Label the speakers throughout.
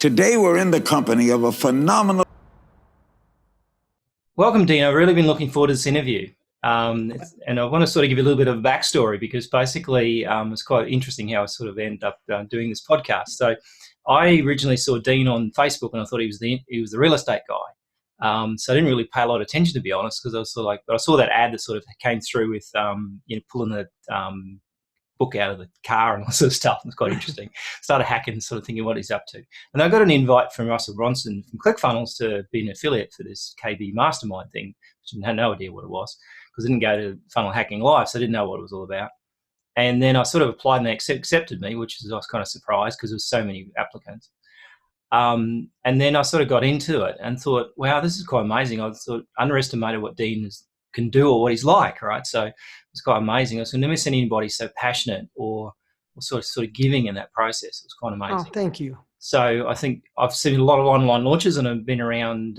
Speaker 1: Today, we're in the company of a phenomenal...
Speaker 2: Welcome, Dean. I've really been looking forward to this interview. And I want to sort of give you a little bit of a backstory because basically it's quite interesting how I sort of ended up doing this podcast. So I originally saw Dean on Facebook and I thought he was the real estate guy. So I didn't really pay a lot of attention, to be honest, because I was sort of like, but I saw that ad that sort of came through with, pulling the book out of the car and all sort of stuff. It was quite interesting. Started hacking and sort of thinking what he's up to. And I got an invite from Russell Bronson from ClickFunnels to be an affiliate for this KB mastermind thing, which I had no idea what it was because I didn't go to Funnel Hacking Live, so I didn't know what it was all about. And then I sort of applied and they accepted me, which I was kind of surprised because there was so many applicants. And then I sort of got into it and thought, wow, this is quite amazing. I sort of underestimated what Dean can do or what he's like, right? So it's quite amazing. I've never seen anybody so passionate or sort of giving in that process. It was quite amazing.
Speaker 3: Oh, thank you.
Speaker 2: So I think I've seen a lot of online launches and I've been around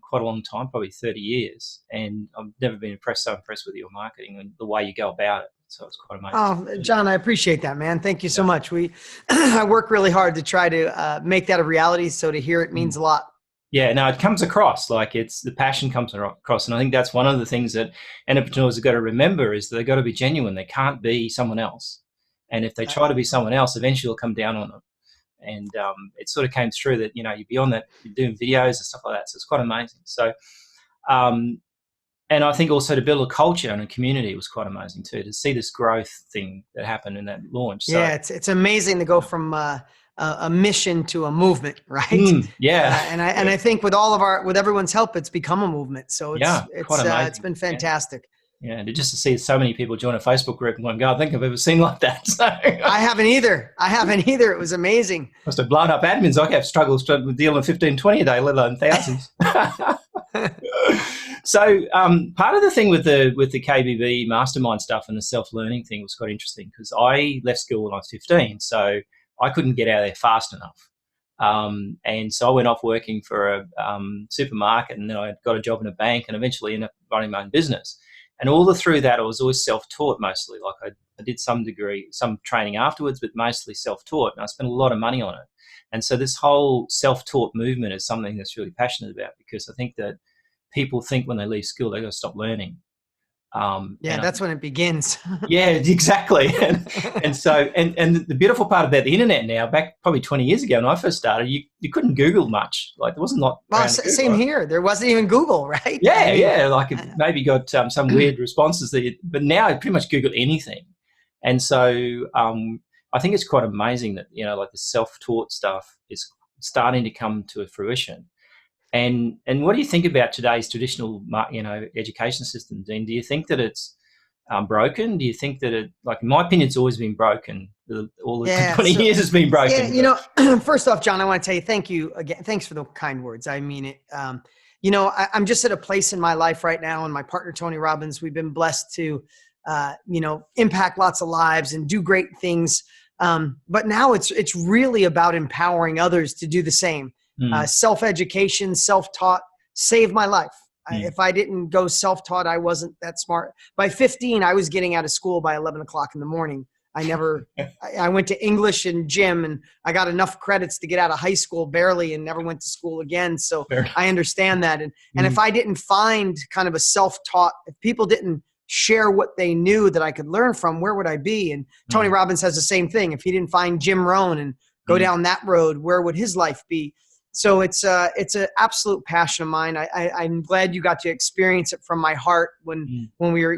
Speaker 2: quite a long time, probably 30 years. And I've never been so impressed with your marketing and the way you go about it. So it's quite amazing.
Speaker 3: Oh, John, I appreciate that, man. Thank you so much. I work really hard to try to make that a reality. So to hear it means a lot.
Speaker 2: Yeah, no, it comes across like the passion comes across. And I think that's one of the things that entrepreneurs have got to remember is that they've got to be genuine. They can't be someone else. And if they try to be someone else, eventually it'll come down on them. And it sort of came through that, you're beyond that, you're doing videos and stuff like that. So it's quite amazing. So, and I think also to build a culture and a community was quite amazing too, to see this growth thing that happened in that launch. So,
Speaker 3: yeah, it's amazing to go from a mission to a movement, right? And I think with everyone's help, it's become a movement. So it's been fantastic.
Speaker 2: Yeah, and just to see so many people join a Facebook group and going, God, I think I've ever seen like that. So,
Speaker 3: I haven't either. It was amazing.
Speaker 2: Must have blown up admins. I have struggled with dealing with 15, 20 a day, let alone thousands. So part of the thing with the KBB mastermind stuff and the self-learning thing was quite interesting because I left school when I was 15, so I couldn't get out of there fast enough. And so I went off working for a supermarket and then I got a job in a bank and eventually ended up running my own business. And all through that, I was always self-taught mostly. Like I did some training afterwards, but mostly self-taught. And I spent a lot of money on it. And so this whole self-taught movement is something that's really passionate about because I think that people think when they leave school, they've got to stop learning.
Speaker 3: That's when it begins.
Speaker 2: Yeah, exactly. And so the beautiful part about the internet now, back probably 20 years ago when I first started, you couldn't Google much. Like there wasn't lot.
Speaker 3: Well, same here. There wasn't even Google, right?
Speaker 2: Yeah, Like it maybe got some weird responses but now I pretty much Google anything. And so I think it's quite amazing that, like the self-taught stuff is starting to come to fruition. And what do you think about today's traditional, education system, Dean? Do you think that it's broken? Do you think that in my opinion, it's always been broken. All the 20 years it's been broken.
Speaker 3: Yeah, first off, John, I want to tell you thank you again. Thanks for the kind words. I mean it. I'm just at a place in my life right now, and my partner Tony Robbins, we've been blessed to, impact lots of lives and do great things. But now it's really about empowering others to do the same. Self-education, self-taught saved my life. If I didn't go self-taught, I wasn't that smart. By 15, I was getting out of school by 11 o'clock in the morning. I went to English and gym and I got enough credits to get out of high school barely and never went to school again. So I understand that. And if I didn't find kind of a self-taught, if people didn't share what they knew that I could learn from, where would I be? And Tony Robbins has the same thing. If he didn't find Jim Rohn and go down that road, where would his life be? So it's an absolute passion of mine. I'm glad you got to experience it from my heart when we were,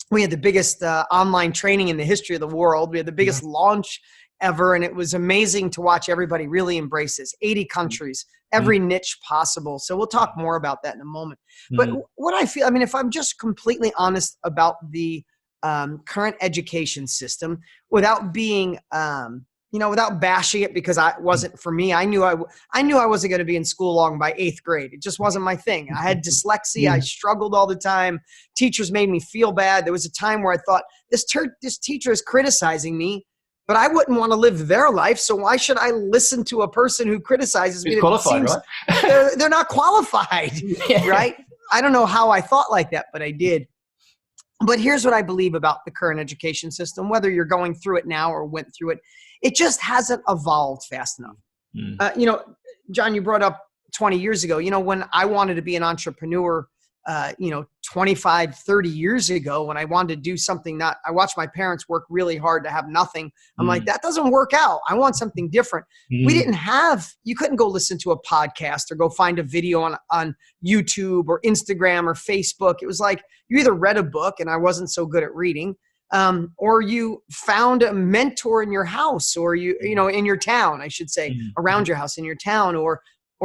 Speaker 3: we had the biggest online training in the history of the world. We had the biggest launch ever. And it was amazing to watch everybody really embrace this. 80 countries, every niche possible. So we'll talk more about that in a moment. But what I feel, if I'm just completely honest about the current education system without being, without bashing it because it wasn't for me. I knew I wasn't going to be in school long by 8th grade. It just wasn't my thing. I had dyslexia. I struggled all the time. Teachers made me feel bad. There was a time where I thought this teacher is criticizing me, but I wouldn't want to live their life. So why should I listen to a person who criticizes me?
Speaker 2: It's qualified,
Speaker 3: right? They're not qualified, right? I don't know how I thought like that, but I did. But here's what I believe about the current education system, whether you're going through it now or went through it. It just hasn't evolved fast enough. You know, John, you brought up 20 years ago, you know, when I wanted to be an entrepreneur, you know, 25, 30 years ago, when I wanted to do something I watched my parents work really hard to have nothing. I'm like, that doesn't work out. I want something different. We didn't have, you couldn't go listen to a podcast or go find a video on YouTube or Instagram or Facebook. It was like, you either read a book, and I wasn't so good at reading, or you found a mentor in your house, or you know, in your town, I should say, around your house, in your town, or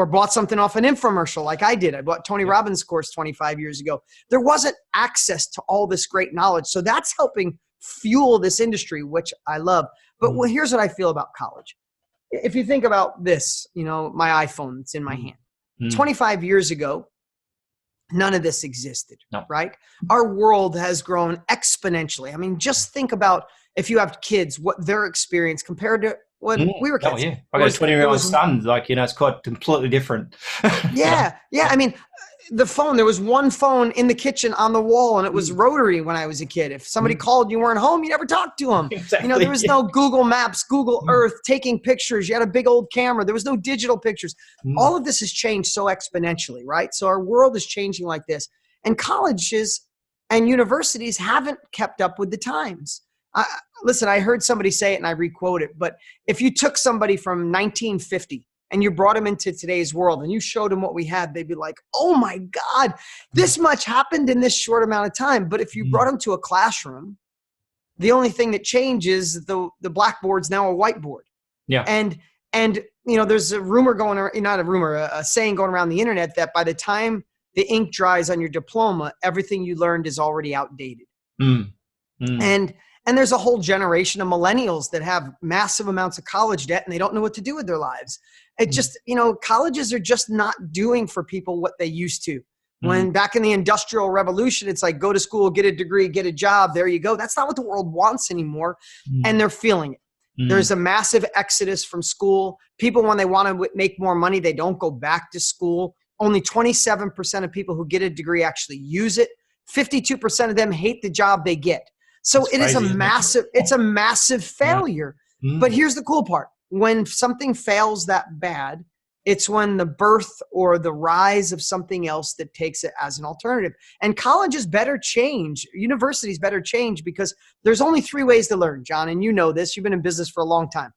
Speaker 3: bought something off an infomercial like I did. I bought Tony Robbins' course 25 years ago. There wasn't access to all this great knowledge. So that's helping fuel this industry, which I love. But here's what I feel about college. If you think about this, you know, my iPhone that's in my hand. 25 years ago, none of this existed, right? Our world has grown exponentially. I mean, just think about if you have kids, what their experience compared to when we were kids.
Speaker 2: Oh, yeah. I got a 20-year-old son. Like, you know, it's quite completely different.
Speaker 3: Yeah. I mean, the phone, there was one phone in the kitchen on the wall, and it was rotary when I was a kid. If somebody called, you weren't home, you never talked to them.
Speaker 2: Exactly,
Speaker 3: you know, there was no Google Maps, Google Earth, taking pictures. You had a big old camera. There was no digital pictures. All of this has changed so exponentially, right? So our world is changing like this. And colleges and universities haven't kept up with the times. Listen, I heard somebody say it and I requote it, but if you took somebody from 1950 and you brought them into today's world and you showed them what we had, they'd be like, oh my God, this much happened in this short amount of time. But if you brought them to a classroom, the only thing that changes, the blackboard's now a whiteboard. Yeah. And you know, there's a rumor going around, not a rumor, a saying going around the internet that by the time the ink dries on your diploma, everything you learned is already outdated. And there's a whole generation of millennials that have massive amounts of college debt and they don't know what to do with their lives. It just, you know, colleges are just not doing for people what they used to. When back in the Industrial Revolution, it's like, go to school, get a degree, get a job. There you go. That's not what the world wants anymore. And they're feeling it. There's a massive exodus from school. People, when they want to make more money, they don't go back to school. Only 27% of people who get a degree actually use it. 52% of them hate the job they get. So it's a massive failure. But here's the cool part. When something fails that bad, it's when the birth or the rise of something else that takes it as an alternative. And colleges better change. Universities better change, because there's only 3 ways to learn, John. And you know this. You've been in business for a long time.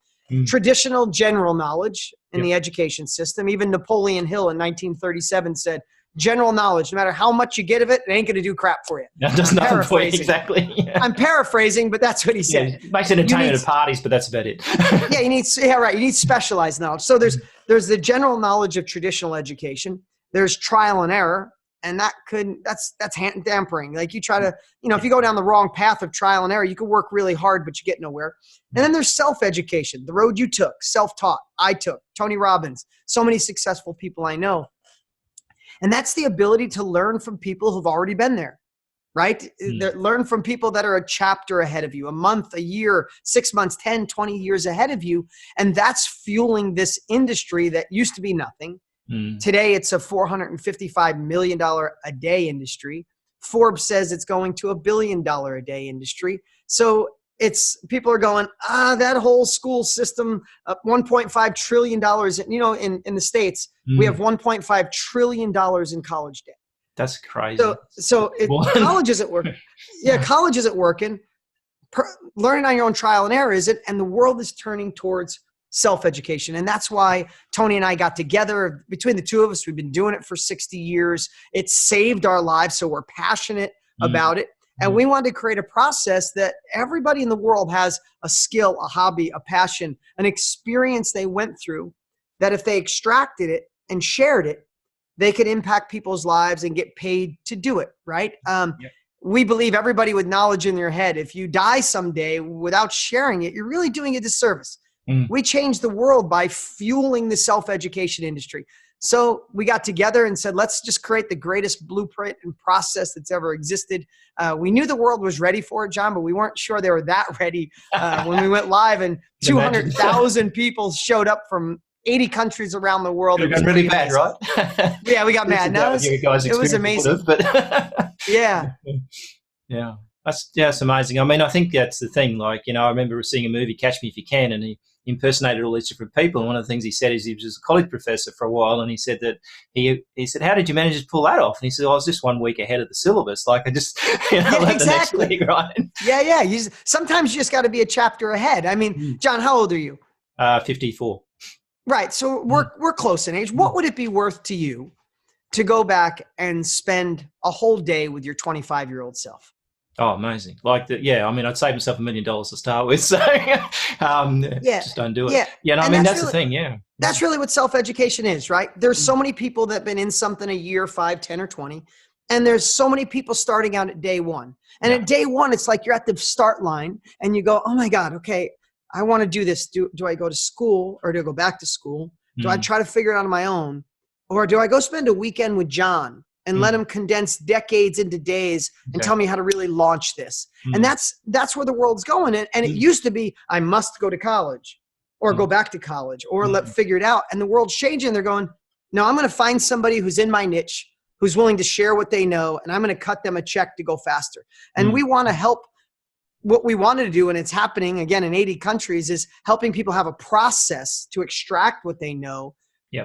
Speaker 3: Traditional general knowledge in the education system. Even Napoleon Hill in 1937 said, general knowledge, no matter how much you get of it, it ain't going to do crap for you.
Speaker 2: That does nothing for you, exactly. Yeah.
Speaker 3: I'm paraphrasing, but that's what he said.
Speaker 2: Yeah, makes entertainment at parties, but that's about it.
Speaker 3: You need specialized knowledge. So there's the general knowledge of traditional education. There's trial and error, and that's hand dampering. Like, you try to, you know, if you go down the wrong path of trial and error, you can work really hard, but you get nowhere. And then there's self-education, the road you took, self-taught. I took Tony Robbins, so many successful people I know. And that's the ability to learn from people who've already been there, right? Learn from people that are a chapter ahead of you, a month, a year, 6 months, 10, 20 years ahead of you. And that's fueling this industry that used to be nothing. Today, it's a $455 million a day industry. Forbes says it's going to $1 billion a day industry. So people are going, that whole school system, $1.5 trillion. You know, in the States, we have $1.5 trillion in college debt.
Speaker 2: That's crazy.
Speaker 3: So college isn't working. Yeah, college isn't working. Learning on your own trial and error isn't. And the world is turning towards self-education. And that's why Tony and I got together. Between the two of us, we've been doing it for 60 years. It saved our lives, so we're passionate about it. And we wanted to create a process that everybody in the world has a skill, a hobby, a passion, an experience they went through, that if they extracted it and shared it, they could impact people's lives and get paid to do it, right? We believe everybody with knowledge in their head, if you die someday without sharing it, you're really doing a disservice. We changed the world by fueling the self-education industry. So we got together and said, let's just create the greatest blueprint and process that's ever existed. We knew the world was ready for it, John, but we weren't sure they were that ready when we went live, and 200,000 people showed up from 80 countries around the world.
Speaker 2: It was really bad, right?
Speaker 3: Yeah, we got mad. No, it was amazing. Yeah.
Speaker 2: Yeah. That's amazing. I mean, I think that's the thing. Like, you know, I remember seeing a movie, Catch Me If You Can, and impersonated all these different people. And one of the things he said is he was a college professor for a while, and he said that he said, "How did you manage to pull that off?" And he said, "I was just 1 week ahead of the syllabus. Like I just learned
Speaker 3: Exactly.
Speaker 2: the next week, right?"
Speaker 3: Yeah. Sometimes you just got to be a chapter ahead. I mean, John, how old are you?
Speaker 2: 54.
Speaker 3: Right. So we're close in age. What would it be worth to you to go back and spend a whole day with your 25-year-old self?
Speaker 2: Oh, amazing. Like that. Yeah. I mean, I'd save myself $1 million to start with. So just don't do it.
Speaker 3: Yeah.
Speaker 2: Yeah. No, I mean, that's really, the thing. Yeah.
Speaker 3: That's really what self-education is, right? There's so many people that have been in something a year, 5, 10, or 20. And there's so many people starting out at day one. And at day one, it's like you're at the start line and you go, oh my God, okay, I want to do this. Do I go to school or do I go back to school? Do I try to figure it out on my own? Or do I go spend a weekend with John and let him condense decades into days and tell me how to really launch this? And that's where the world's going. And it used to be, I must go to college or go back to college or figure it out. And the world's changing. They're going, no, I'm going to find somebody who's in my niche, who's willing to share what they know, and I'm going to cut them a check to go faster. And we want to help. What we wanted to do, and it's happening again in 80 countries, is helping people have a process to extract what they know,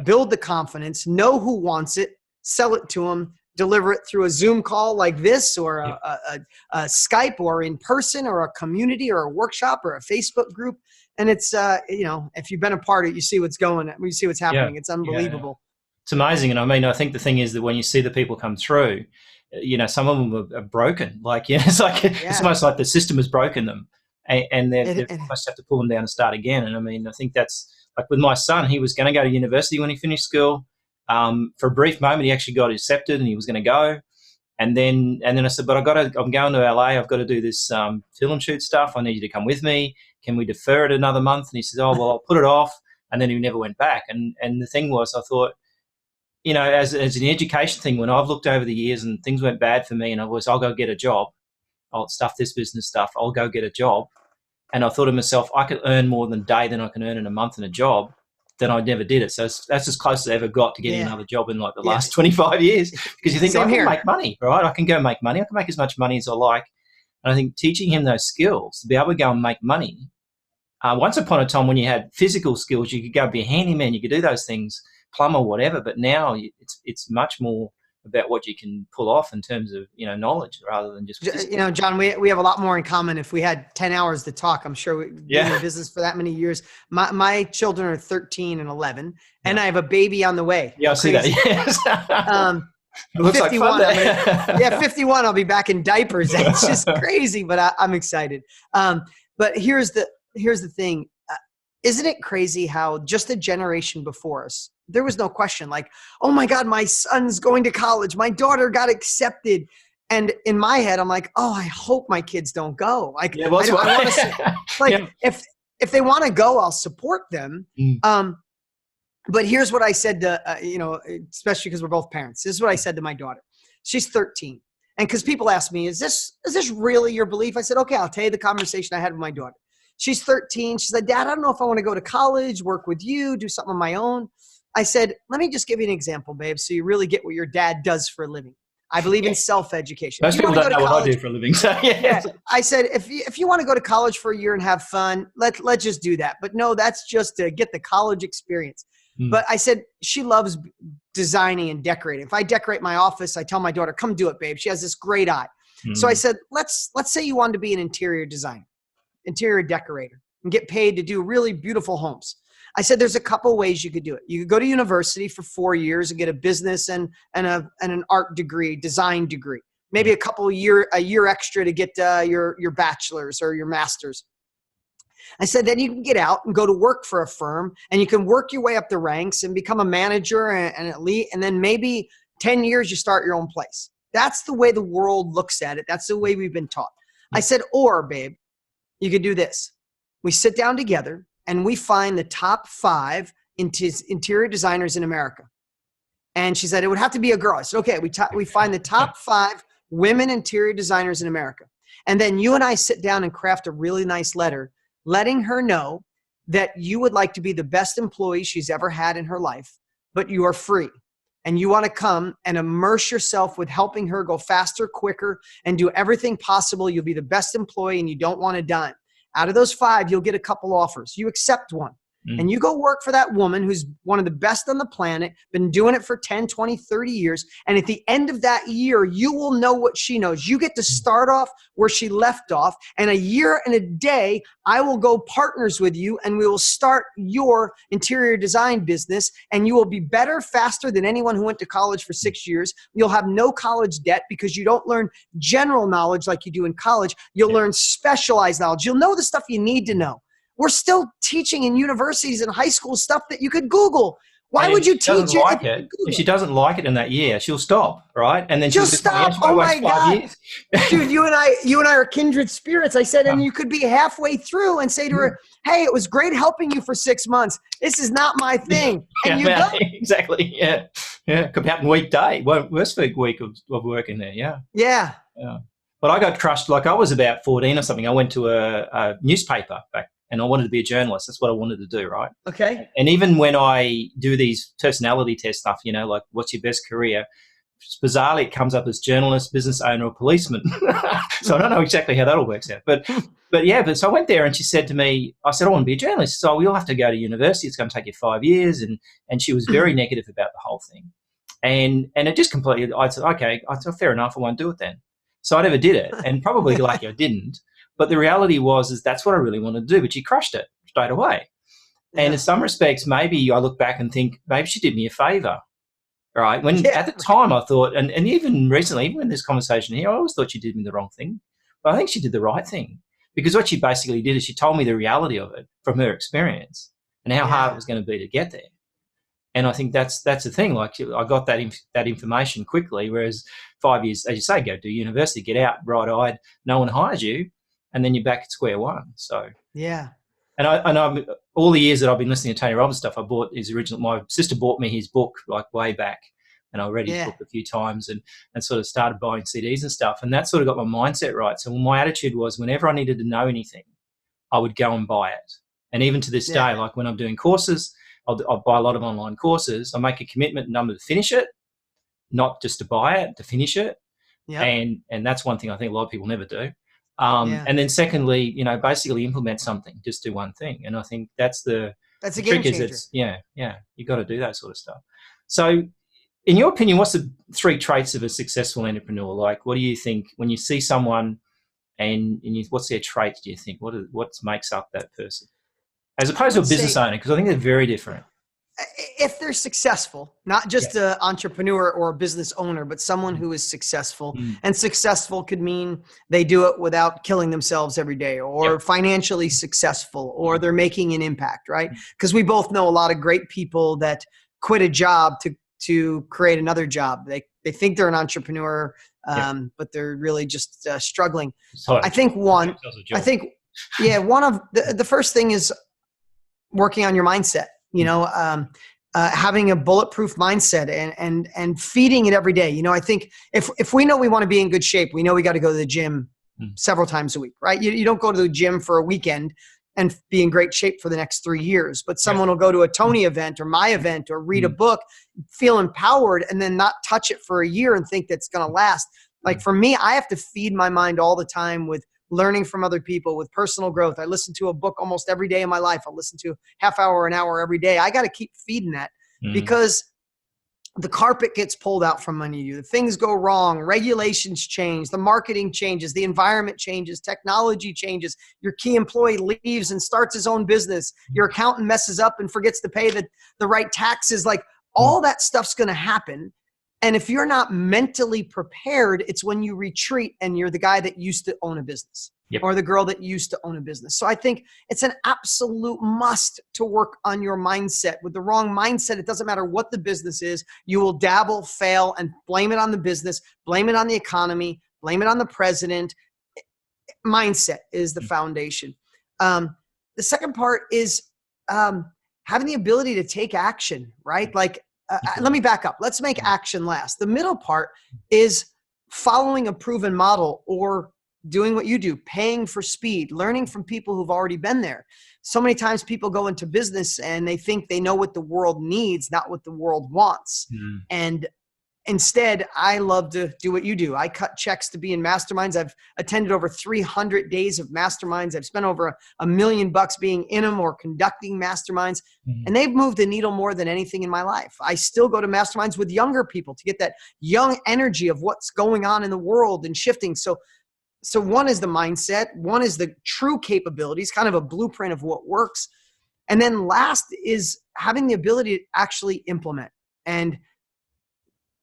Speaker 3: build the confidence, know who wants it, sell it to them, deliver it through a Zoom call like this, or a Skype, or in person, or a community, or a workshop, or a Facebook group. And it's, if you've been a part of it, you see what's you see what's happening. It's unbelievable.
Speaker 2: It's amazing. And I mean, I think the thing is that when you see the people come through, some of them are broken. Like, it's like, it's almost like the system has broken them, and they must have to pull them down and start again. And I mean, I think that's like with my son, he was going to go to university when he finished school. For a brief moment, he actually got accepted and he was going to go. And then I said, but I'm going to LA. I've got to do this film shoot stuff. I need you to come with me. Can we defer it another month? And he said, oh, well, I'll put it off. And then he never went back. And the thing was, I thought, as an education thing, when I've looked over the years and things went bad for me, and I'll go get a job. I'll stuff this business stuff. I'll go get a job. And I thought to myself, I could earn more in a day than I can earn in a month in a job. Then I never did it. So that's as close as I ever got to getting another job in like the last 25 years. Because you think, I can make money, right? I can go make money. I can make as much money as I like. And I think teaching him those skills to be able to go and make money. Once upon a time when you had physical skills, you could go be a handyman. You could do those things, plumber, whatever. But now it's much more about what you can pull off in terms of, knowledge rather than just physical.
Speaker 3: John, we have a lot more in common. If we had 10 hours to talk, I'm sure we've been in business for that many years. My children are 13 and 11, and I have a baby on the way.
Speaker 2: Yeah, I see that. Yes. It looks
Speaker 3: 51,
Speaker 2: like fun there.
Speaker 3: 51, I'll be back in diapers. It's just crazy, but I'm excited. But here's the thing. Isn't it crazy how just a generation before us, there was no question like, oh my God, my son's going to college. My daughter got accepted. And in my head, I'm like, oh, I hope my kids don't go. Like, I want to if they want to go, I'll support them. But here's what I said to, especially because we're both parents. This is what I said to my daughter. She's 13. And because people ask me, is this really your belief? I said, okay, I'll tell you the conversation I had with my daughter. She's 13. She said, Dad, I don't know if I want to go to college, work with you, do something on my own. I said, let me just give you an example, babe, so you really get what your dad does for a living. I believe in self-education.
Speaker 2: Most people don't know what I do for a living. So
Speaker 3: I said, if you want to go to college for a year and have fun, let's just do that. But no, that's just to get the college experience. But I said, she loves designing and decorating. If I decorate my office, I tell my daughter, come do it, babe. She has this great eye. So I said, let's say you wanted to be an interior designer, interior decorator, and get paid to do really beautiful homes. I said, there's a couple ways you could do it. You could go to university for 4 years and get a business and an art degree, design degree, maybe a year extra to get your bachelor's or your master's. I said, then you can get out and go to work for a firm, and you can work your way up the ranks and become a manager and an elite. And then maybe 10 years, you start your own place. That's the way the world looks at it. That's the way we've been taught. I said, or babe, you could do this. We sit down together and we find the top 5 interior designers in America. And she said, it would have to be a girl. I said, okay, we find the top 5 women interior designers in America. And then you and I sit down and craft a really nice letter letting her know that you would like to be the best employee she's ever had in her life, but you are free. And you want to come and immerse yourself with helping her go faster, quicker, and do everything possible. You'll be the best employee and you don't want to dime. Out of those 5, you'll get a couple offers. You accept one. And you go work for that woman who's one of the best on the planet, been doing it for 10, 20, 30 years. And at the end of that year, you will know what she knows. You get to start off where she left off. And a year and a day, I will go partners with you and we will start your interior design business. And you will be better, faster than anyone who went to college for 6 years. You'll have no college debt because you don't learn general knowledge like you do in college. You'll learn specialized knowledge. You'll know the stuff you need to know. We're still teaching in universities and high school stuff that you could Google. Why would you teach it?
Speaker 2: If she doesn't like it in that year, she'll stop, right? And then
Speaker 3: she'll stop. Oh my God, dude, you and I are kindred spirits. I said, and you could be halfway through and say to her, "Hey, it was great helping you for 6 months. This is not my thing." And you go.
Speaker 2: Exactly. Yeah. Could happen weekday. Worst week of working there. Yeah. But I got crushed. Like I was about 14 or something. I went to a newspaper back. And I wanted to be a journalist. That's what I wanted to do, right?
Speaker 3: Okay.
Speaker 2: And even when I do these personality test stuff, like what's your best career? Bizarrely, it comes up as journalist, business owner, or policeman. So I don't know exactly how that all works out. But so I went there and she said to me, I said, I want to be a journalist. So you'll have to go to university. It's going to take you 5 years. And she was very negative about the whole thing. And it just completely, I said, okay, fair enough. I won't do it then. So I never did it. And probably lucky I didn't. But the reality is that's what I really wanted to do. But she crushed it straight away. And in some respects, maybe I look back and think maybe she did me a favor, right? At the time I thought, and even recently, even in this conversation here, I always thought she did me the wrong thing. But I think she did the right thing because what she basically did is she told me the reality of it from her experience and how hard it was going to be to get there. And I think that's the thing. Like I got that information quickly, whereas 5 years, as you say, go to university, get out bright-eyed, no one hires you. And then you're back at square one. So and I'm all the years that I've been listening to Tony Robbins stuff, I bought his original. My sister bought me his book like way back, and I read his book a few times and sort of started buying CDs and stuff. And that sort of got my mindset right. So my attitude was, whenever I needed to know anything, I would go and buy it. And even to this day, like when I'm doing courses, I'll buy a lot of online courses. I make a commitment number to finish it, not just to buy it, to finish it. And that's one thing I think a lot of people never do. And then secondly, basically implement something, just do one thing. And I think that's a game changer. You got to do that sort of stuff. So in your opinion, what's the 3 traits of a successful entrepreneur? Like, what do you think when you see someone what's their traits, do you think? What makes up that person? As opposed to a business owner, because I think they're very different.
Speaker 3: If they're successful, not just an entrepreneur or a business owner, but someone who is successful, and successful could mean they do it without killing themselves every day, or financially successful, or they're making an impact, right? Because we both know a lot of great people that quit a job to create another job. They think they're an entrepreneur, but they're really just struggling. I think one of the first thing is working on your mindset. Having a bulletproof mindset and feeding it every day. I think if we know we want to be in good shape, we know we got to go to the gym several times a week, right? You don't go to the gym for a weekend and be in great shape for the next 3 years, but someone will go to a Tony event or my event or read a book, feel empowered, and then not touch it for a year and think that's going to last. Like for me, I have to feed my mind all the time with learning from other people, with personal growth. I listen to a book almost every day of my life. I'll listen to half hour, an hour every day. I got to keep feeding that because the carpet gets pulled out from under you. Things go wrong. Regulations change. The marketing changes. The environment changes. Technology changes. Your key employee leaves and starts his own business. Your accountant messes up and forgets to pay the right taxes. Like all that stuff's going to happen. And if you're not mentally prepared, it's when you retreat and you're the guy that used to own a business or the girl that used to own a business. So I think it's an absolute must to work on your mindset. With the wrong mindset, it doesn't matter what the business is. You will dabble, fail, and blame it on the business, blame it on the economy, blame it on the president. Mindset is the foundation. The second part is having the ability to take action, right? Like, let me back up. Let's make action last. The middle part is following a proven model or doing what you do, paying for speed, learning from people who've already been there. So many times people go into business and they think they know what the world needs, not what the world wants. And Instead, I love to do what you do. I cut checks to be in masterminds. I've attended over 300 days of masterminds. I've spent over $1 million being in them or conducting masterminds, and they've moved the needle more than anything in my life. I still go to masterminds with younger people to get that young energy of what's going on in the world and shifting. So one is the mindset. One is the true capabilities, kind of a blueprint of what works. And then last is having the ability to actually implement. And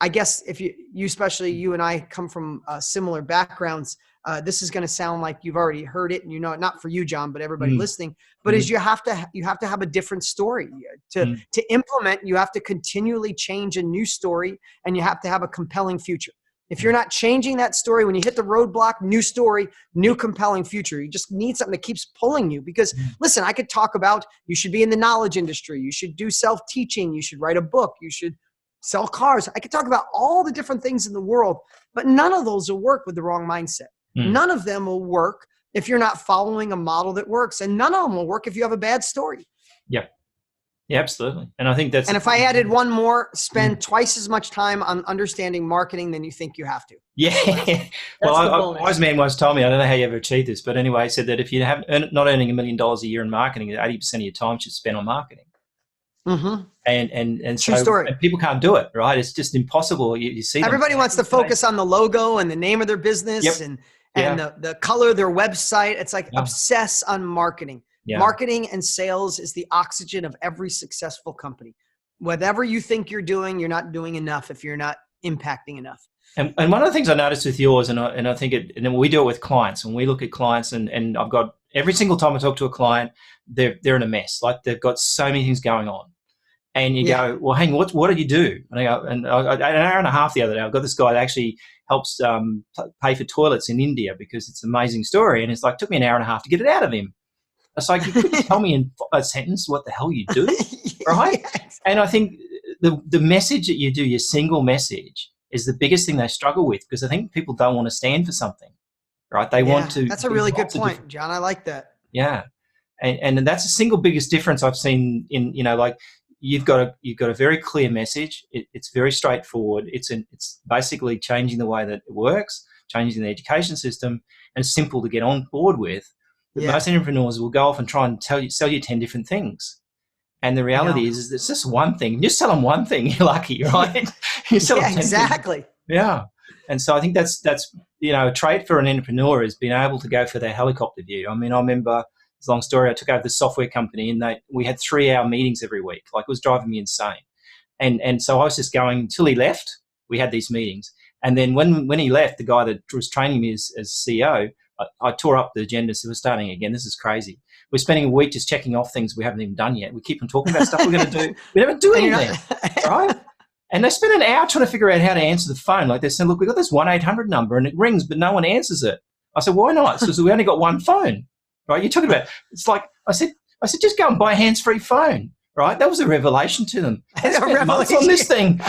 Speaker 3: I guess if especially you and I come from similar backgrounds, this is going to sound like you've already heard it, and you know it, not for you, John, but everybody listening. But is you have to have a different story to implement. You have to continually change a new story, and you have to have a compelling future. If you're not changing that story, when you hit the roadblock, new story, new compelling future. You just need something that keeps pulling you. Because listen, I could talk about you should be in the knowledge industry, you should do self-teaching, you should write a book, you should sell cars. I could talk about all the different things in the world, but none of those will work with the wrong mindset. None of them will work if you're not following a model that works, and none of them will work if you have a bad story.
Speaker 2: Yeah. Yeah, absolutely. And I think that's,
Speaker 3: and if I added one more, spend twice as much time on understanding marketing than you think you have to.
Speaker 2: Yeah. Well, a wise man once told me, I don't know how you ever achieved this, but anyway, he said that if you have not earning $1 million a year in marketing, 80% of your time should spend on marketing. And
Speaker 3: True
Speaker 2: so
Speaker 3: story.
Speaker 2: and people can't do it, right? It's just impossible. You see,
Speaker 3: everybody wants to focus on the logo and the name of their business and the color of their website. It's like obsess on marketing. Marketing and sales is the oxygen of every successful company. Whatever you think you're doing, you're not doing enough if you're not impacting enough.
Speaker 2: And one of the things I noticed with yours, and I think and then we do it with clients, and we look at clients, and I've got every single time I talk to a client, they're in a mess. Like they've got so many things going on. And you go, well, hang on, what did you do? And I go, and an hour and a half the other day, I've got this guy that actually helps pay for toilets in India because it's an amazing story. And it's like, took me an hour and a half to get it out of him. It's like, you couldn't tell me in a sentence what the hell you do, right? Yes. And I think the message that you do, your single message, is the biggest thing they struggle with, because I think people don't want to stand for something, right? They want to.
Speaker 3: That's a really good point, John. I like that.
Speaker 2: Yeah. And that's the single biggest difference I've seen in, like, you've got a very clear message. It's very straightforward. It's basically changing the way that it works, changing the education system, and it's simple to get on board with. But most entrepreneurs will go off and try and sell you 10 different things. And the reality is it's just one thing. You sell them one thing, you're lucky, right? You sell them 10
Speaker 3: exactly.
Speaker 2: things. Yeah. And so I think that's a trait for an entrepreneur, is being able to go for their helicopter view. I mean, I remember, it's a long story, I took over the software company, and we had 3-hour meetings every week. Like, it was driving me insane. And so I was just going until he left. We had these meetings. And then when he left, the guy that was training me as CEO, I tore up the agenda. So we're starting again. This is crazy. We're spending a week just checking off things we haven't even done yet. We keep on talking about stuff we're going to do. We never do anything, right? And they spend an hour trying to figure out how to answer the phone. Like, they said, look, we've got this 1-800 number and it rings, but no one answers it. I said, why not? So we only got one phone, right? You're talking about, it's like, I said, just go and buy a hands-free phone, right? That was a revelation to them. I spent months on this thing.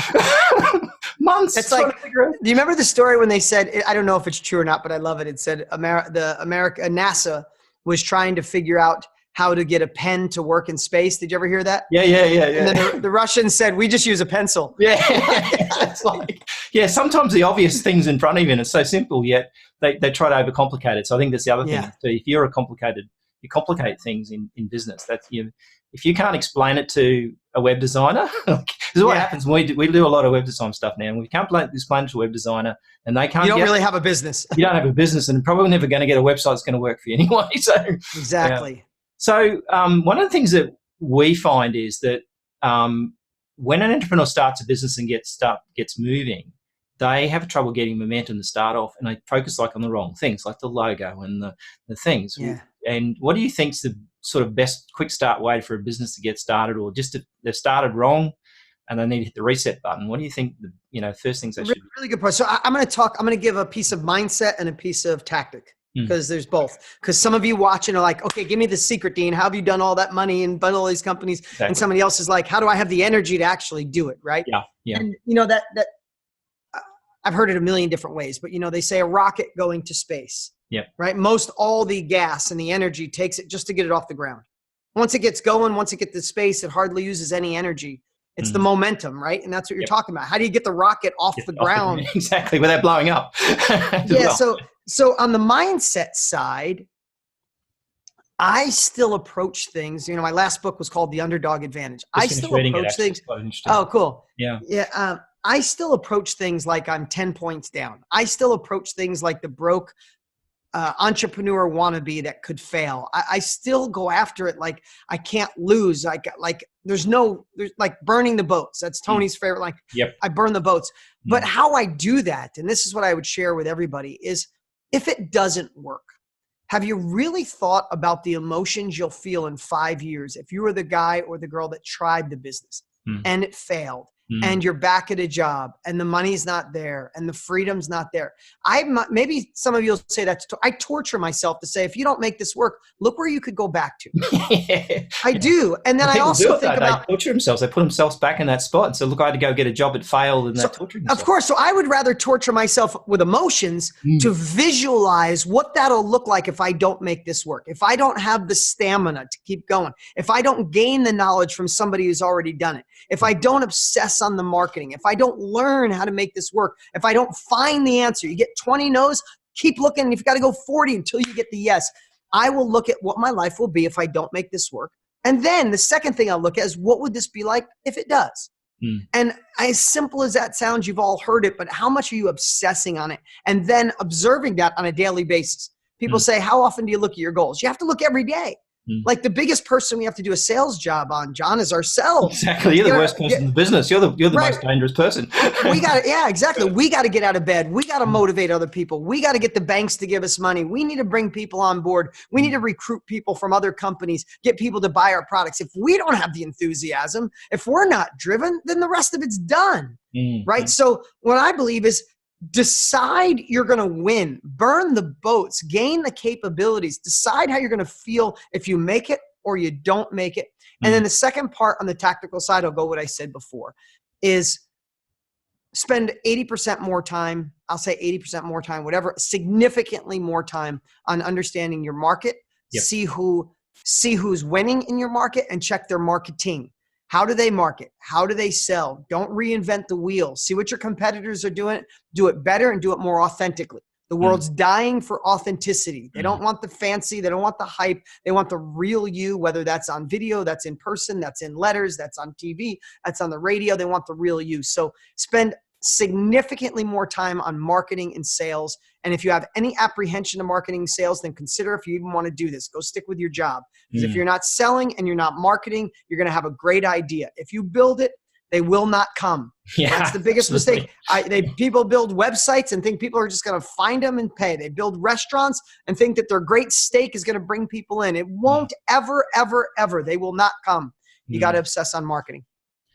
Speaker 2: Months.
Speaker 3: It's like, do you remember the story when they said, I don't know if it's true or not, but I love it. It said NASA was trying to figure out how to get a pen to work in space. Did you ever hear that?
Speaker 2: Yeah.
Speaker 3: And then the Russians said, we just use a pencil.
Speaker 2: Yeah. It's like, sometimes the obvious thing's in front of you and it's so simple, yet they try to overcomplicate it. So I think that's the other thing. So if you complicate things in business. That's if you can't explain it to a web designer, this is what happens. We do a lot of web design stuff now, and we can't explain it to a web designer, and they can't.
Speaker 3: You don't really have a business.
Speaker 2: You don't have a business, and probably never going to get a website that's going to work for you anyway. So
Speaker 3: exactly.
Speaker 2: Yeah. So one of the things that we find is that when an entrepreneur starts a business and gets moving, they have trouble getting momentum to start off, and they focus on the wrong things, like the logo and the things.
Speaker 3: Yeah.
Speaker 2: And what do you think's the sort of best quick start way for a business to get started, or just they've started wrong and they need to hit the reset button? What do you think first things they should do?
Speaker 3: Really good point. So I'm going to give a piece of mindset and a piece of tactic, because there's both. Because some of you watching are like, okay, give me the secret, Dean. How have you done all that money and bundle all these companies? Exactly. And somebody else is like, how do I have the energy to actually do it? Right.
Speaker 2: Yeah.
Speaker 3: And that I've heard it a million different ways, but they say a rocket going to space.
Speaker 2: Yeah.
Speaker 3: Right. Most all the gas and the energy takes it just to get it off the ground. Once it gets going, once it gets to space, it hardly uses any energy It's the momentum, right? And that's what you're
Speaker 2: Yep.
Speaker 3: talking about. How do you get the rocket off the ground?
Speaker 2: Exactly, without blowing up.
Speaker 3: Yeah. So on the mindset side, I still approach things. You know, my last book was called The Underdog Advantage. I still approach things. Oh, cool.
Speaker 2: Yeah.
Speaker 3: Yeah. I still approach things like I'm 10 points down. I still approach things like the broke entrepreneur wannabe that could fail. I still go after it like I can't lose. Like there's like burning the boats. That's Tony's favorite. Like,
Speaker 2: yep.
Speaker 3: I burn the boats. But how I do that, and this is what I would share with everybody, is if it doesn't work, have you really thought about the emotions you'll feel in 5 years if you were the guy or the girl that tried the business and it failed? And you're back at a job and the money's not there and the freedom's not there. Maybe some of you will say I torture myself to say, if you don't make this work, look where you could go back to. Yeah. I do. And then I also think about,
Speaker 2: they torture themselves. They put themselves back in that spot. And so look, I had to go get a job, it failed, and they're torturing themselves.
Speaker 3: Of course. So I would rather torture myself with emotions to visualize what that'll look like if I don't make this work. If I don't have the stamina to keep going, if I don't gain the knowledge from somebody who's already done it, if I don't obsess on the marketing, if I don't learn how to make this work, if I don't find the answer, you get 20 no's, keep looking. You've got to go 40 until you get the yes. I will look at what my life will be if I don't make this work. And then the second thing I'll look at is, what would this be like if it does? And as simple as that sounds, you've all heard it, but how much are you obsessing on it? And then observing that on a daily basis. People say, how often do you look at your goals? You have to look every day. Like the biggest person we have to do a sales job on, John, is ourselves.
Speaker 2: Exactly. You're the worst person in the business. You're the most dangerous person.
Speaker 3: Exactly. We got to get out of bed. We got to motivate other people. We got to get the banks to give us money. We need to bring people on board. We need to recruit people from other companies, get people to buy our products. If we don't have the enthusiasm, if we're not driven, then the rest of it's done. Right? So what I believe is, decide you're going to win, burn the boats, gain the capabilities, decide how you're going to feel if you make it or you don't make it. And then the second part on the tactical side, I'll go what I said before, is spend 80% more time. I'll say 80% more time, whatever, significantly more time on understanding your market, see who's winning in your market, and check their marketing. How do they market? How do they sell? Don't reinvent the wheel. See what your competitors are doing. Do it better and do it more authentically. The world's dying for authenticity. They don't want the fancy. They don't want the hype. They want the real you, whether that's on video, that's in person, that's in letters, that's on TV, that's on the radio. They want the real you. So spend significantly more time on marketing and sales. And if you have any apprehension to marketing and sales, then consider if you even want to do this. Go stick with your job. Because if you're not selling and you're not marketing, you're going to have a great idea. If you build it, they will not come. That's the biggest mistake. People build websites and think people are just going to find them and pay. They build restaurants and think that their great steak is going to bring people in. It won't ever, ever, ever. They will not come. You got to obsess on marketing.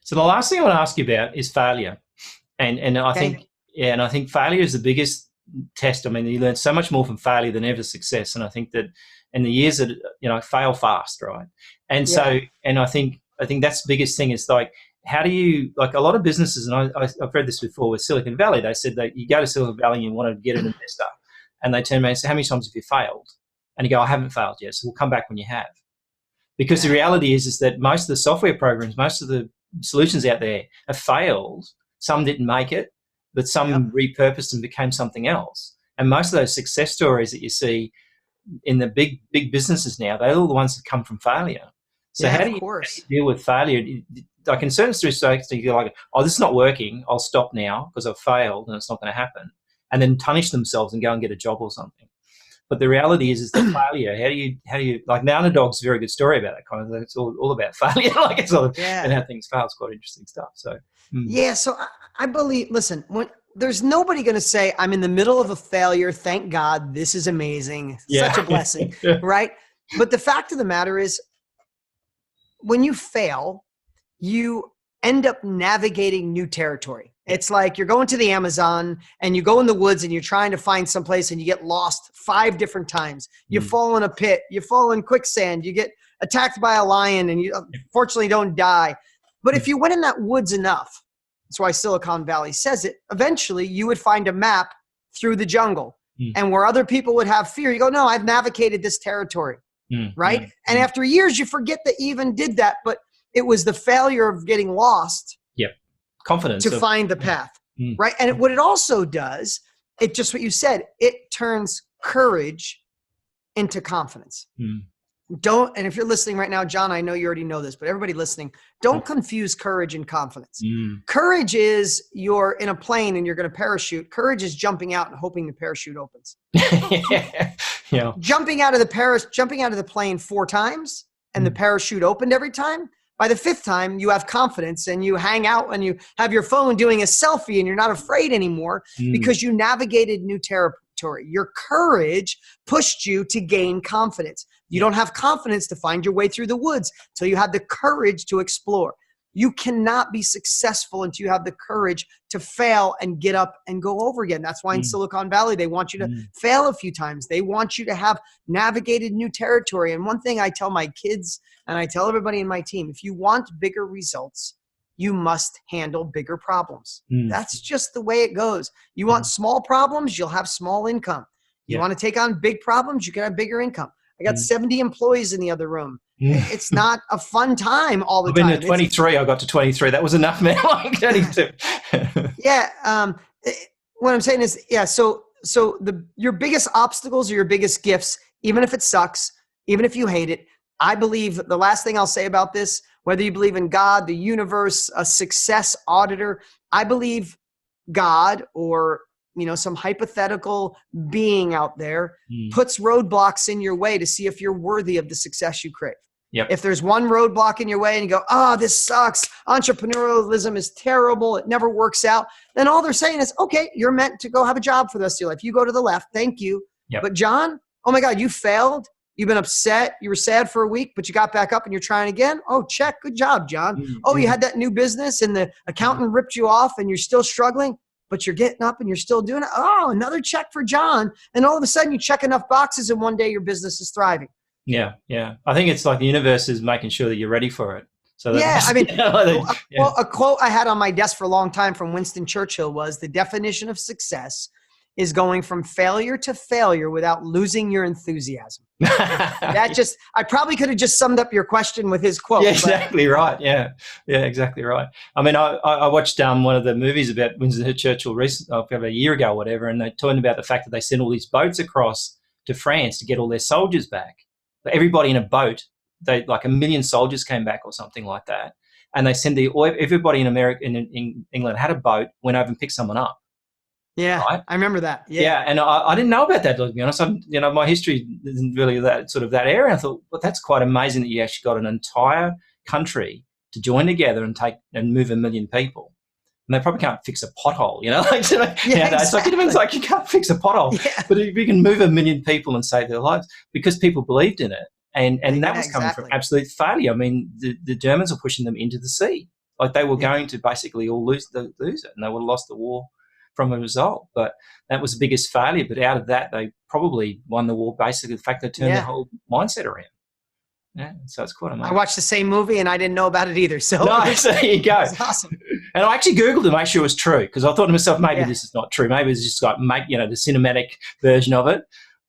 Speaker 2: So the last thing I want to ask you about is failure. And I think failure is the biggest test. I mean, you learn so much more from failure than ever success. And I think that in the years that, fail fast, right? And so, and I think that's the biggest thing is like, how do you, like a lot of businesses, and I've read this before with Silicon Valley, they said that you go to Silicon Valley and you want to get an investor, and they turn around and say, how many times have you failed? And you go, I haven't failed yet, so we'll come back when you have. Because the reality is that most of the software programs, most of the solutions out there have failed. Some didn't make it, but some repurposed and became something else. And most of those success stories that you see in the big businesses now, they're all the ones that come from failure. So how do you deal with failure? Like in certain situations, you go like, oh, this is not working. I'll stop now because I've failed and it's not going to happen. And then punish themselves and go and get a job or something. But the reality is that failure, how do you, like the Underdog's a very good story about it, kind of, it's all about failure, like it's all and how things fail. It's quite interesting stuff. So,
Speaker 3: so I believe, listen, there's nobody going to say, I'm in the middle of a failure. Thank God. This is amazing. Such a blessing. Right. But the fact of the matter is, when you fail, you end up navigating new territory. It's like you're going to the Amazon and you go in the woods and you're trying to find someplace and you get lost 5 different times. You fall in a pit, you fall in quicksand, you get attacked by a lion and you fortunately don't die. But if you went in that woods enough, that's why Silicon Valley says it, eventually you would find a map through the jungle. And where other people would have fear, you go, no, I've navigated this territory. Right? And after years, you forget that you even did that. But It was the failure of getting lost
Speaker 2: Yep. Confidence
Speaker 3: to find the path, right? And what it also does, it just what you said, it turns courage into confidence. And if you're listening right now, John, I know you already know this, but everybody listening, don't confuse courage and confidence. Courage is you're in a plane and you're going to parachute. Courage is jumping out and hoping the parachute opens.
Speaker 2: Yeah.
Speaker 3: Jumping out of the plane 4 times and the parachute opened every time. By the 5th time, you have confidence and you hang out and you have your phone doing a selfie and you're not afraid anymore because you navigated new territory. Your courage pushed you to gain confidence. You don't have confidence to find your way through the woods until you have the courage to explore. You cannot be successful until you have the courage to fail and get up and go over again. That's why in Silicon Valley, they want you to fail a few times. They want you to have navigated new territory. And one thing I tell my kids and I tell everybody in my team, if you want bigger results, you must handle bigger problems. That's just the way it goes. You want small problems, you'll have small income. You want to take on big problems, you can have bigger income. I got 70 employees in the other room. It's not a fun time all the time.
Speaker 2: I've been to 23. I got to 23. That was enough, man.
Speaker 3: What I'm saying is, so your biggest obstacles are your biggest gifts, even if it sucks, even if you hate it. I believe the last thing I'll say about this, whether you believe in God, the universe, a success auditor, I believe God or some hypothetical being out there puts roadblocks in your way to see if you're worthy of the success you crave.
Speaker 2: Yep.
Speaker 3: If there's one roadblock in your way and you go, oh, this sucks, entrepreneurialism is terrible, it never works out, then all they're saying is, okay, you're meant to go have a job for the rest of your life. You go to the left, thank you.
Speaker 2: Yep.
Speaker 3: But John, oh my God, you failed. You've been upset. You were sad for a week, but you got back up and you're trying again. Oh, check. Good job, John. Oh, you had that new business and the accountant ripped you off and you're still struggling, but you're getting up and you're still doing it. Oh, another check for John. And all of a sudden you check enough boxes and one day your business is thriving.
Speaker 2: Yeah. I think it's like the universe is making sure that you're ready for it. So
Speaker 3: a quote I had on my desk for a long time from Winston Churchill was, the definition of success is going from failure to failure without losing your enthusiasm. I probably could have just summed up your question with his quote.
Speaker 2: Yeah, exactly right. Yeah, exactly right. I mean, I watched one of the movies about Winston Churchill about a year ago or whatever, and they talking about the fact that they sent all these boats across to France to get all their soldiers back. Everybody in a boat, like 1 million soldiers came back or something like that, and they sent everybody in America, in England had a boat, went over and picked someone up.
Speaker 3: Yeah, right? I remember that.
Speaker 2: Yeah, and I didn't know about that, to be honest. My history isn't really that area. I thought, well, that's quite amazing that you actually got an entire country to join together and move 1 million people. And they probably can't fix a pothole,
Speaker 3: Exactly.
Speaker 2: It's like you can't fix a pothole. Yeah. But if you can move 1 million people and save their lives because people believed in it, and that was coming from absolute failure. I mean, the Germans were pushing them into the sea. Like they were going to basically all lose it, and they would have lost the war from a result. But that was the biggest failure. But out of that, they probably won the war basically the fact they turned their whole mindset around. Yeah, so it's quite amazing.
Speaker 3: I watched the same movie and I didn't know about it either. So
Speaker 2: there you go.
Speaker 3: It's awesome.
Speaker 2: And I actually Googled to make sure it was true because I thought to myself, maybe this is not true. Maybe it's just like the cinematic version of it.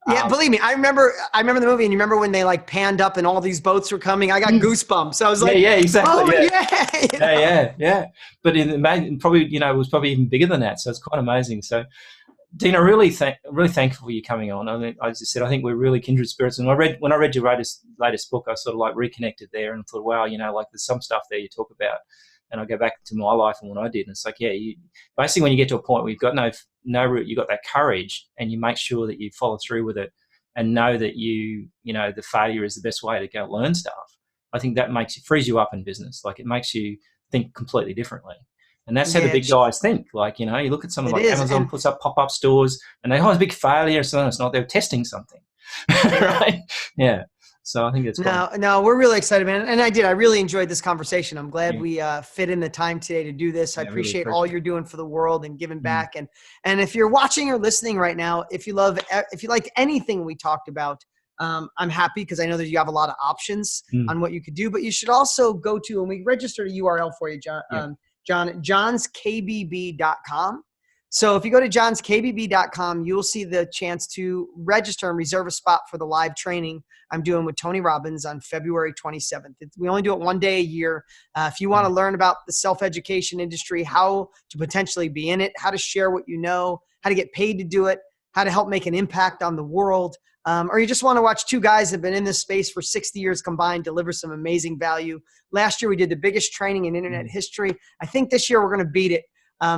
Speaker 3: Yeah, believe me, I remember the movie, and you remember when they like panned up and all these boats were coming. I got goosebumps. I was like,
Speaker 2: yeah, exactly.
Speaker 3: Oh,
Speaker 2: yeah. But probably it was probably even bigger than that. So it's quite amazing. So, Dean, I'm really thankful for you coming on. I mean, as I said, I think we're really kindred spirits. And when I read your latest book, I sort of like reconnected there and thought, wow, like there's some stuff there you talk about. And I go back to my life and what I did. And it's like, basically when you get to a point where you've got no route, you've got that courage and you make sure that you follow through with it and know that the failure is the best way to go learn stuff. I think that frees you up in business. Like it makes you think completely differently. And that's how the big guys think. Like, you look at someone like Amazon puts up pop-up stores and it's a big failure. So it's not, they're testing something. Right? Yeah. So I think it's
Speaker 3: no, we're really excited, man. And I really enjoyed this conversation. I'm glad we fit in the time today to do this. I appreciate all you're doing for the world and giving back. And if you're watching or listening right now, if you liked anything we talked about, I'm happy because I know that you have a lot of options on what you could do, but you should also go to, and we registered a URL for you, John, johnskbb.com. So if you go to johnskbb.com, you'll see the chance to register and reserve a spot for the live training I'm doing with Tony Robbins on February 27th. We only do it one day a year. If you want to learn about the self-education industry, how to potentially be in it, how to share what you know, how to get paid to do it, how to help make an impact on the world, or you just want to watch two guys that have been in this space for 60 years combined deliver some amazing value. Last year, we did the biggest training in internet history. I think this year we're going to beat it.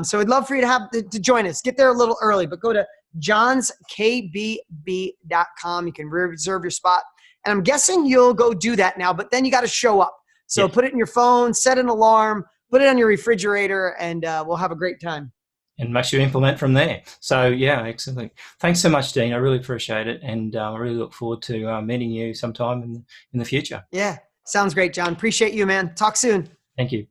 Speaker 3: So I'd love for you to join us. Get there a little early, but go to johnskbb.com. You can reserve your spot. And I'm guessing you'll go do that now, but then you got to show up. So put it in your phone, set an alarm, put it on your refrigerator, and we'll have a great time.
Speaker 2: And make sure you implement from there. So, yeah, excellent. Thanks so much, Dean. I really appreciate it. And I really look forward to meeting you sometime in the future.
Speaker 3: Yeah, sounds great, John. Appreciate you, man. Talk soon.
Speaker 2: Thank you.